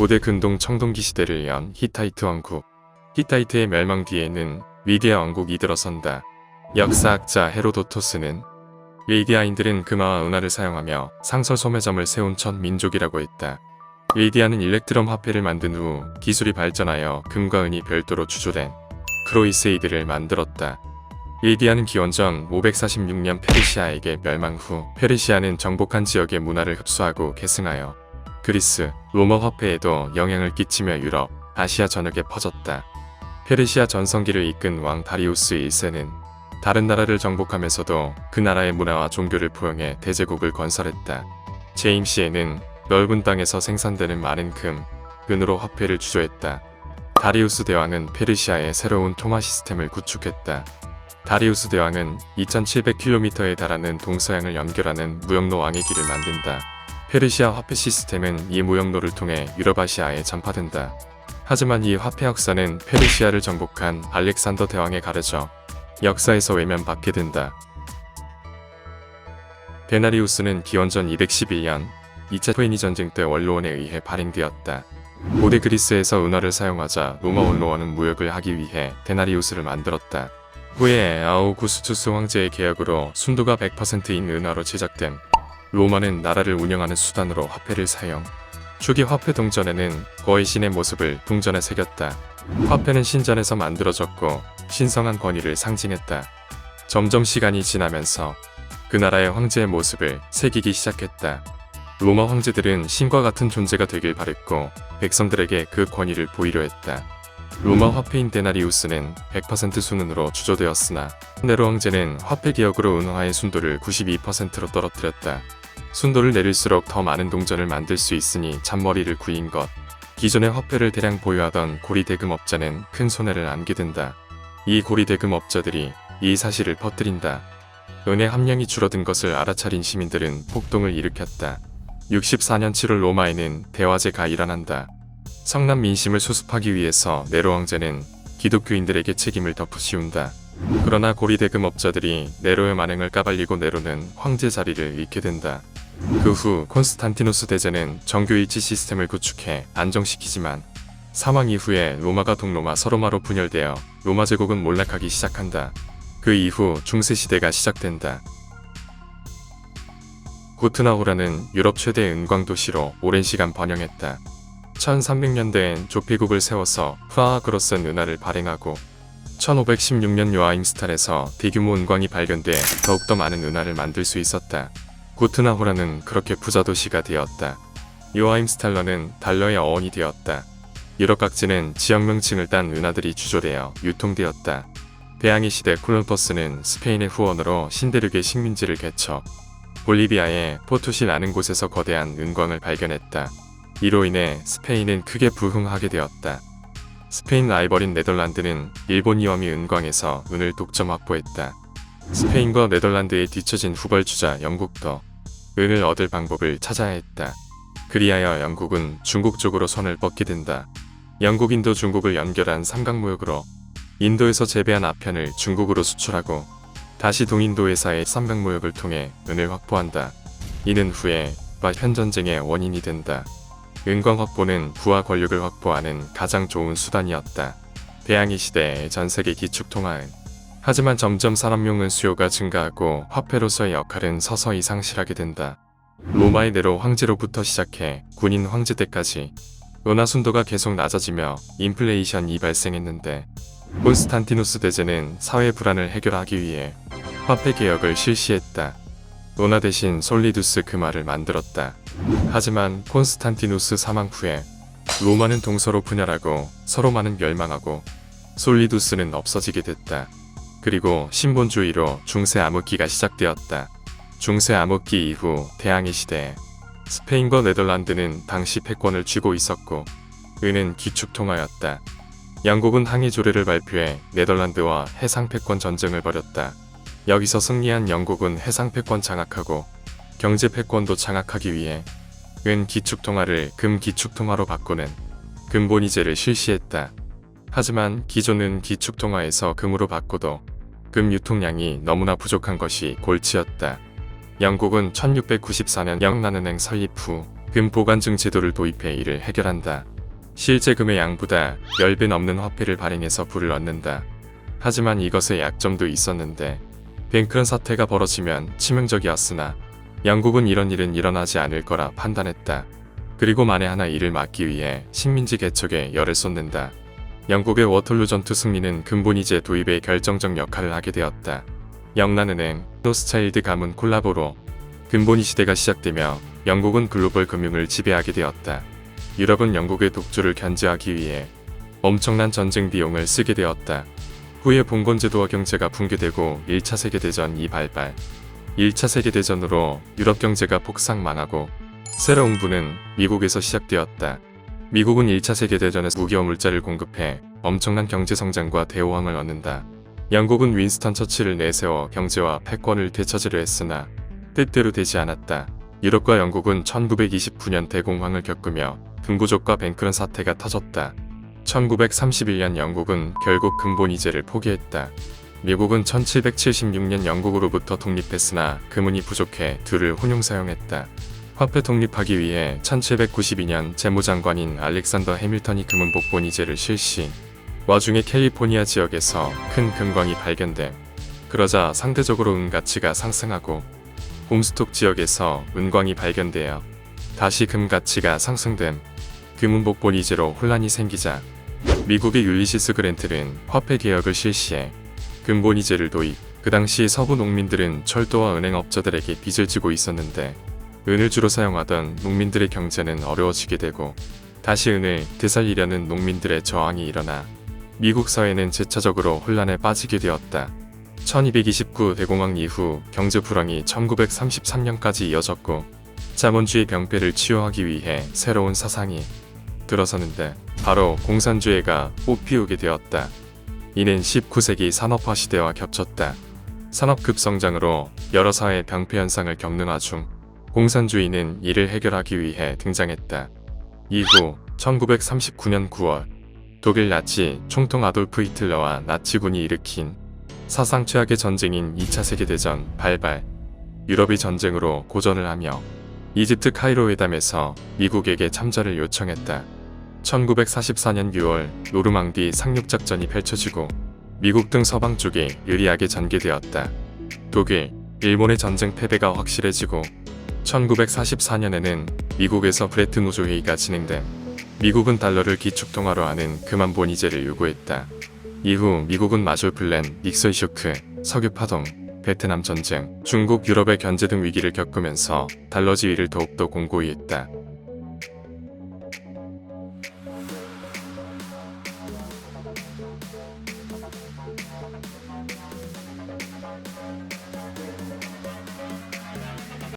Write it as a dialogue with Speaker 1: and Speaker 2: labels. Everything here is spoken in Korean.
Speaker 1: 고대 근동 청동기 시대를 연 히타이트 왕국. 히타이트의 멸망 뒤에는 위디아 왕국이 들어선다. 역사학자 헤로도토스는 위디아인들은 금화와 은화를 사용하며 상설 소매점을 세운 첫 민족이라고 했다. 위디아는 일렉트럼 화폐를 만든 후 기술이 발전하여 금과 은이 별도로 추조된 크로이세이드를 만들었다. 위디아는 기원전 546년 페르시아에게 멸망 후 페르시아는 정복한 지역의 문화를 흡수하고 계승하여 그리스, 로마 화폐에도 영향을 끼치며 유럽, 아시아 전역에 퍼졌다. 페르시아 전성기를 이끈 왕 다리우스 1세는 다른 나라를 정복하면서도 그 나라의 문화와 종교를 포용해 대제국을 건설했다. 재임 시에는 넓은 땅에서 생산되는 많은 금, 은으로 화폐를 추조했다. 다리우스 대왕은 페르시아의 새로운 통화 시스템을 구축했다. 다리우스 대왕은 2700km에 달하는 동서양을 연결하는 무역로 왕의 길을 만든다. 페르시아 화폐 시스템은 이 무역로를 통해 유럽아시아에 전파된다. 하지만 이 화폐 역사는 페르시아를 정복한 알렉산더 대왕에 가려져 역사에서 외면받게 된다. 데나리우스는 기원전 211년 2차 페니 전쟁 때 원로원에 의해 발행되었다. 고대 그리스에서 은화를 사용하자 로마 원로원은 무역을 하기 위해 데나리우스를 만들었다. 후에 아우구스투스 황제의 계약으로 순도가 100%인 은화로 제작됨. 로마는 나라를 운영하는 수단으로 화폐를 사용. 초기 화폐 동전에는 거의 신의 모습을 동전에 새겼다. 화폐는 신전에서 만들어졌고 신성한 권위를 상징했다. 점점 시간이 지나면서 그 나라의 황제의 모습을 새기기 시작했다. 로마 황제들은 신과 같은 존재가 되길 바랬고 백성들에게 그 권위를 보이려 했다. 로마 화폐인 데나리우스는 100% 순은으로 추조되었으나 네로 황제는 화폐 개혁으로 은화의 순도를 92%로 떨어뜨렸다. 순도를 내릴수록 더 많은 동전을 만들 수 있으니 잔머리를 굴린 것. 기존의 화폐를 대량 보유하던 고리대금업자는 큰 손해를 안게 된다. 이 고리대금업자들이 이 사실을 퍼뜨린다. 은의 함량이 줄어든 것을 알아차린 시민들은 폭동을 일으켰다. 64년 7월 로마에는 대화제가 일어난다. 성난 민심을 수습하기 위해서 네로 황제는 기독교인들에게 책임을 덮으씌운다. 그러나 고리대금업자들이 네로의 만행을 까발리고 네로는 황제 자리를 잃게 된다. 그 후 콘스탄티누스 대제는 정교일치 시스템을 구축해 안정시키지만 사망 이후에 로마가 동로마 서로마로 분열되어 로마 제국은 몰락하기 시작한다. 그 이후 중세시대가 시작된다. 구트나우라는 유럽 최대 은광 도시로 오랜 시간 번영했다. 1300년대엔 조피국을 세워서 프라하그로 쓴 은화를 발행하고 1516년 요아임스탈에서 대규모 은광이 발견돼 더욱더 많은 은화를 만들 수 있었다. 구트나호라는 그렇게 부자 도시가 되었다. 요아임스탈러는 달러의 어원이 되었다. 유럽 각지는 지역 명칭을 딴 은화들이 주조되어 유통되었다. 대항해 시대 콜럼버스는 스페인의 후원으로 신대륙의 식민지를 개척, 볼리비아의 포투시라는 곳에서 거대한 은광을 발견했다. 이로 인해 스페인은 크게 부흥하게 되었다. 스페인 라이벌인 네덜란드는 일본 이와미 은광에서 은을 독점 확보했다. 스페인과 네덜란드에 뒤처진 후벌주자 영국도 은을 얻을 방법을 찾아야 했다. 그리하여 영국은 중국 쪽으로 손을 뻗게 된다. 영국, 인도, 중국을 연결한 삼각무역으로 인도에서 재배한 아편을 중국으로 수출하고 다시 동인도 회사의 삼각무역을 통해 은을 확보한다. 이는 후에 현전쟁의 원인이 된다. 은광 확보는 부와 권력을 확보하는 가장 좋은 수단이었다. 대항해 시대의 전세계 기축통화은. 하지만 점점 산업용 은 수요가 증가하고 화폐로서의 역할은 서서히 상실하게 된다. 로마의 네로 황제로부터 시작해 군인 황제 때까지 은화 순도가 계속 낮아지며 인플레이션이 발생했는데 콘스탄티누스 대제는 사회 불안을 해결하기 위해 화폐 개혁을 실시했다. 은화 대신 솔리두스 금화를 만들었다. 하지만 콘스탄티누스 사망 후에 로마는 동서로 분열하고 서로마는 멸망하고 솔리두스는 없어지게 됐다. 그리고 신본주의로 중세 암흑기가 시작되었다. 중세 암흑기 이후 대항해 시대에 스페인과 네덜란드는 당시 패권을 쥐고 있었고 은은 기축통화였다. 영국은 항해 조례를 발표해 네덜란드와 해상 패권 전쟁을 벌였다. 여기서 승리한 영국은 해상 패권 장악하고 경제 패권도 장악하기 위해 은 기축통화를 금 기축통화로 바꾸는 금본위제를 실시했다. 하지만 기존 은 기축통화에서 금으로 바꿔도 금 유통량이 너무나 부족한 것이 골치였다. 영국은 1694년 영란은행 설립 후 금 보관증 제도를 도입해 이를 해결한다. 실제 금의 양보다 10배 넘는 화폐를 발행해서 불을 얻는다. 하지만 이것에 약점도 있었는데 뱅크런 사태가 벌어지면 치명적이었으나 영국은 이런 일은 일어나지 않을 거라 판단했다. 그리고 만에 하나 이를 막기 위해 식민지 개척에 열을 쏟는다. 영국의 워털루 전투 승리는 금본위제 도입에 결정적 역할을 하게 되었다. 영란은행, 로스차일드 가문 콜라보로 금본위 시대가 시작되며 영국은 글로벌 금융을 지배하게 되었다. 유럽은 영국의 독주를 견제하기 위해 엄청난 전쟁 비용을 쓰게 되었다. 후에 봉건제도와 경제가 붕괴되고 1차 세계대전이 발발. 1차 세계대전으로 유럽 경제가 폭삭 망하고 새로운 부는 미국에서 시작되었다. 미국은 1차 세계대전에서 무기 어물자를 공급해 엄청난 경제성장과 대호황을 얻는다. 영국은 윈스턴 처칠을 내세워 경제와 패권을 되찾으려 했으나 뜻대로 되지 않았다. 유럽과 영국은 1929년 대공황을 겪으며 금부족과 뱅크런 사태가 터졌다. 1931년 영국은 결국 금본위제를 포기했다. 미국은 1776년 영국으로부터 독립했으나 금은이 부족해 둘을 혼용 사용했다. 화폐 독립하기 위해 1792년 재무장관인 알렉산더 해밀턴이 금은 복본위제를 실시. 와중에 캘리포니아 지역에서 큰 금광이 발견됨. 그러자 상대적으로 은 가치가 상승하고 홈스톡 지역에서 은광이 발견되어 다시 금 가치가 상승됨. 금은 복본위제로 혼란이 생기자 미국의 율리시스 그랜트는 화폐 개혁을 실시해 금본위제를 도입. 그 당시 서부 농민들은 철도와 은행업자들에게 빚을 지고 있었는데 은을 주로 사용하던 농민들의 경제는 어려워지게 되고 다시 은을 되살리려는 농민들의 저항이 일어나 미국 사회는 재차적으로 혼란에 빠지게 되었다. 1229 대공황 이후 경제 불황이 1933년까지 이어졌고 자본주의 병폐를 치유하기 위해 새로운 사상이 들어서는데 바로 공산주의가 꽃피우게 되었다. 이는 19세기 산업화 시대와 겹쳤다. 산업 급성장으로 여러 사회 병폐 현상을 겪는 와중 공산주의는 이를 해결하기 위해 등장했다. 이후 1939년 9월 독일 나치 총통 아돌프 히틀러와 나치군이 일으킨 사상 최악의 전쟁인 2차 세계대전 발발. 유럽이 전쟁으로 고전을 하며 이집트 카이로 회담에서 미국에게 참전을 요청했다. 1944년 6월 노르망디 상륙작전이 펼쳐지고 미국 등 서방 쪽이 유리하게 전개되었다. 독일, 일본의 전쟁 패배가 확실해지고 1944년에는 미국에서 브레튼 우즈 회의가 진행됨. 미국은 달러를 기축통화로 하는 금한본위제를 요구했다. 이후 미국은 마졸 플랜, 닉슨 쇼크, 석유 파동, 베트남 전쟁, 중국, 유럽의 견제 등 위기를 겪으면서 달러 지위를 더욱더 공고히 했다.